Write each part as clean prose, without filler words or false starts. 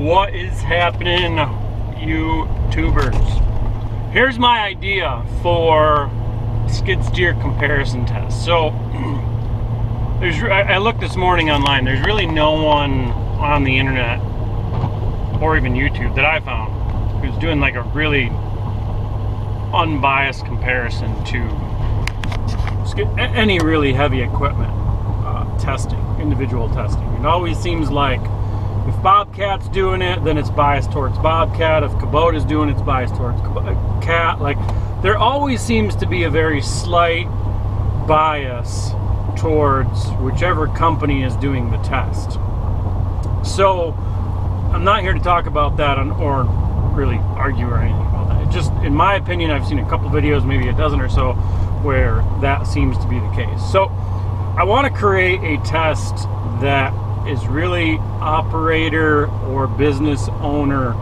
What is happening, YouTubers? Here's my idea for skid steer comparison test. So I looked this morning online. There's really no one on the internet or even YouTube that I found who's doing like a really unbiased comparison to any really heavy equipment testing, individual testing. It always seems like if Bobcat's doing it, then it's biased towards Bobcat. If Kubota's doing it, it's biased towards Cat. Like, there always seems to be a very slight bias towards whichever company is doing the test. So I'm not here to talk about that or really argue or anything about that. It just, in my opinion, I've seen a couple videos, maybe a dozen or so, where that seems to be the case. So I want to create a test that is really operator or business owner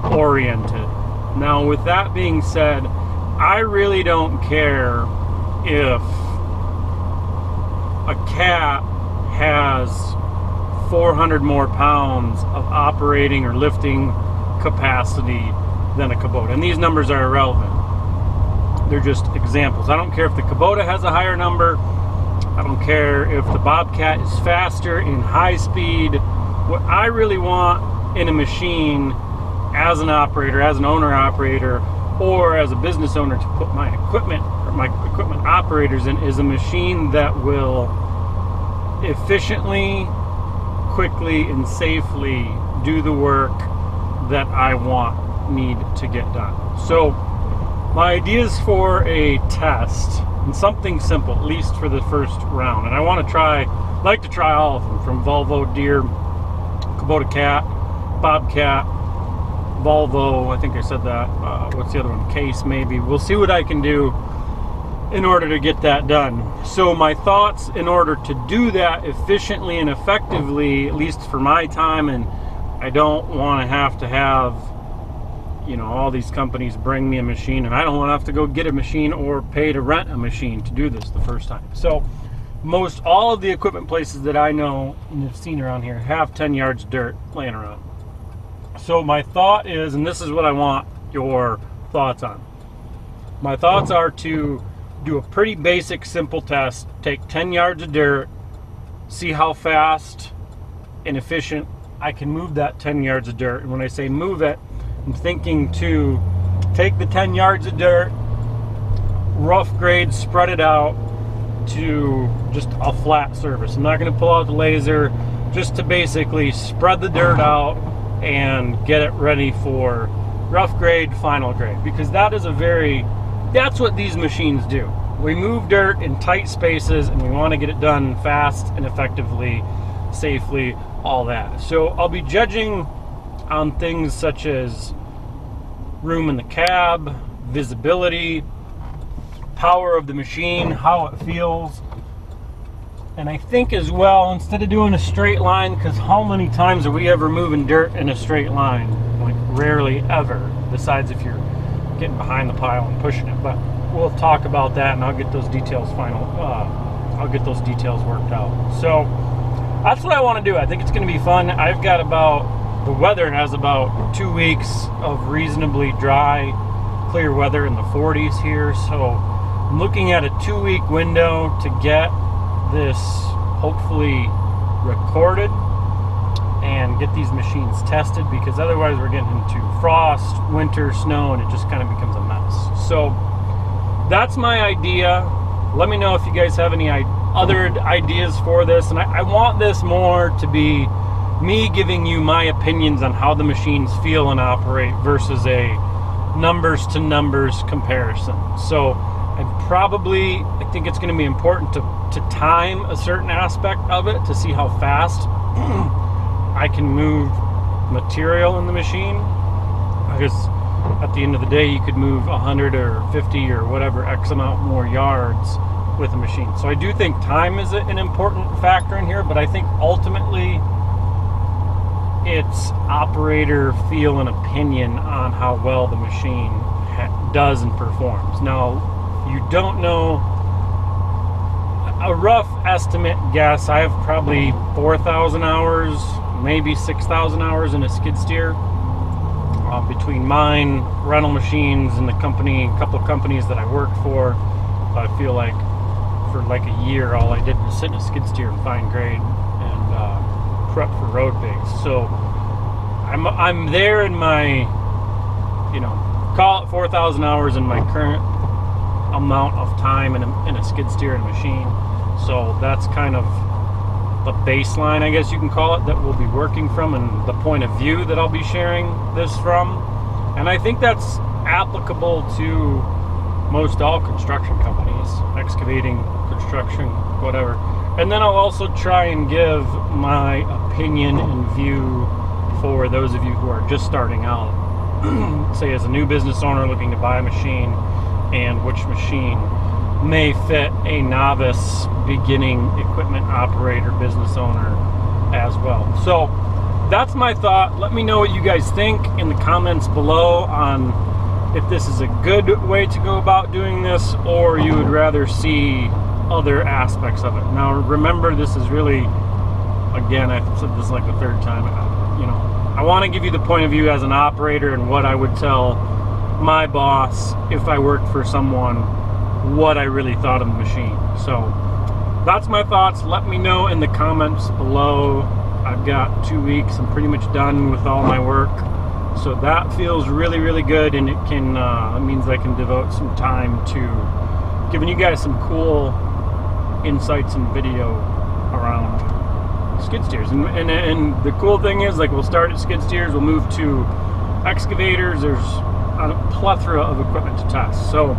oriented. Now, with that being said, I really don't care if a Cat has 400 more pounds of operating or lifting capacity than a Kubota. And these numbers are irrelevant. They're just examples. I don't care if the Kubota has a higher number. I don't care if the Bobcat is faster in high speed. What I really want in a machine as an operator, as an owner operator, or as a business owner to put my equipment or my equipment operators in is a machine that will efficiently, quickly, and safely do the work that I need to get done. So my ideas for a test, and something simple, at least for the first round. And I want to like to try all of them, from Volvo, Deere, Kubota Cat, Bobcat, Volvo, I think I said that. What's the other one? Case, maybe. We'll see what I can do in order to get that done. So my thoughts in order to do that efficiently and effectively, at least for my time, and I don't want to have all these companies bring me a machine, and I don't want to have to go get a machine or pay to rent a machine to do this the first time. So most all of the equipment places that I know and have seen around here have 10 yards of dirt laying around. So my thought is, and this is what I want your thoughts on. My thoughts are to do a pretty basic, simple test. Take 10 yards of dirt, see how fast and efficient I can move that 10 yards of dirt. And when I say move it, I'm thinking to take the 10 yards of dirt, rough grade, spread it out to just a flat surface. I'm not going to pull out the laser, just to basically spread the dirt out and get it ready for rough grade, final grade, because that's what these machines do. We move dirt in tight spaces, and we want to get it done fast and effectively, safely, all that. So I'll be judging on things such as room in the cab, visibility, power of the machine, how it feels. And I think as well, instead of doing a straight line, because how many times are we ever moving dirt in a straight line? Like, rarely ever, besides if you're getting behind the pile and pushing it. But we'll talk about that, and I'll get those details I'll get those details worked out. So that's what I want to do. I think it's going to be fun. I've got the weather has about 2 weeks of reasonably dry, clear weather in the 40s here. So I'm looking at a 2-week window to get this hopefully recorded and get these machines tested, because otherwise we're getting into frost, winter, snow, and it just kind of becomes a mess. So that's my idea. Let me know if you guys have any other ideas for this. And I want this more to be me giving you my opinions on how the machines feel and operate versus a numbers to numbers comparison. So I think it's going to be important to time a certain aspect of it to see how fast I can move material in the machine, because at the end of the day you could move 100 or 50 or whatever X amount more yards with a machine. So I do think time is an important factor in here, but I think ultimately it's operator feel and opinion on how well the machine does and performs. Now, you don't know, a rough estimate guess, I have probably 4,000 hours, maybe 6,000 hours in a skid steer. Between mine, rental machines, and the company, a couple of companies that I worked for, I feel like for like a year, all I did was sit in a skid steer and fine grade and prep for road bigs. So I'm there in my, you know, call it 4,000 hours in my current amount of time in a skid steer and machine. So that's kind of the baseline, I guess you can call it, that we'll be working from, and the point of view that I'll be sharing this from. And I think that's applicable to most all construction companies, excavating, construction, whatever. And then I'll also try and give my opinion and view for those of you who are just starting out, say as a new business owner looking to buy a machine, and which machine may fit a novice beginning equipment operator business owner as well. So that's my thought. Let me know what you guys think in the comments below on if this is a good way to go about doing this, or you would rather see other aspects of it. Now remember, this is really, again, I've said this like the third time, you know, I want to give you the point of view as an operator and what I would tell my boss if I worked for someone, what I really thought of the machine. So that's my thoughts. Let me know in the comments below. I've got 2 weeks. I'm pretty much done with all my work, so that feels really, really good, and it can it means I can devote some time to giving you guys some cool insights and video around skid steers. And the cool thing is, like, we'll start at skid steers, we'll move to excavators. There's a plethora of equipment to test. So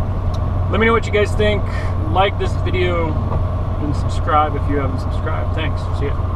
let me know what you guys think. Like this video and subscribe if you haven't subscribed. Thanks. See ya.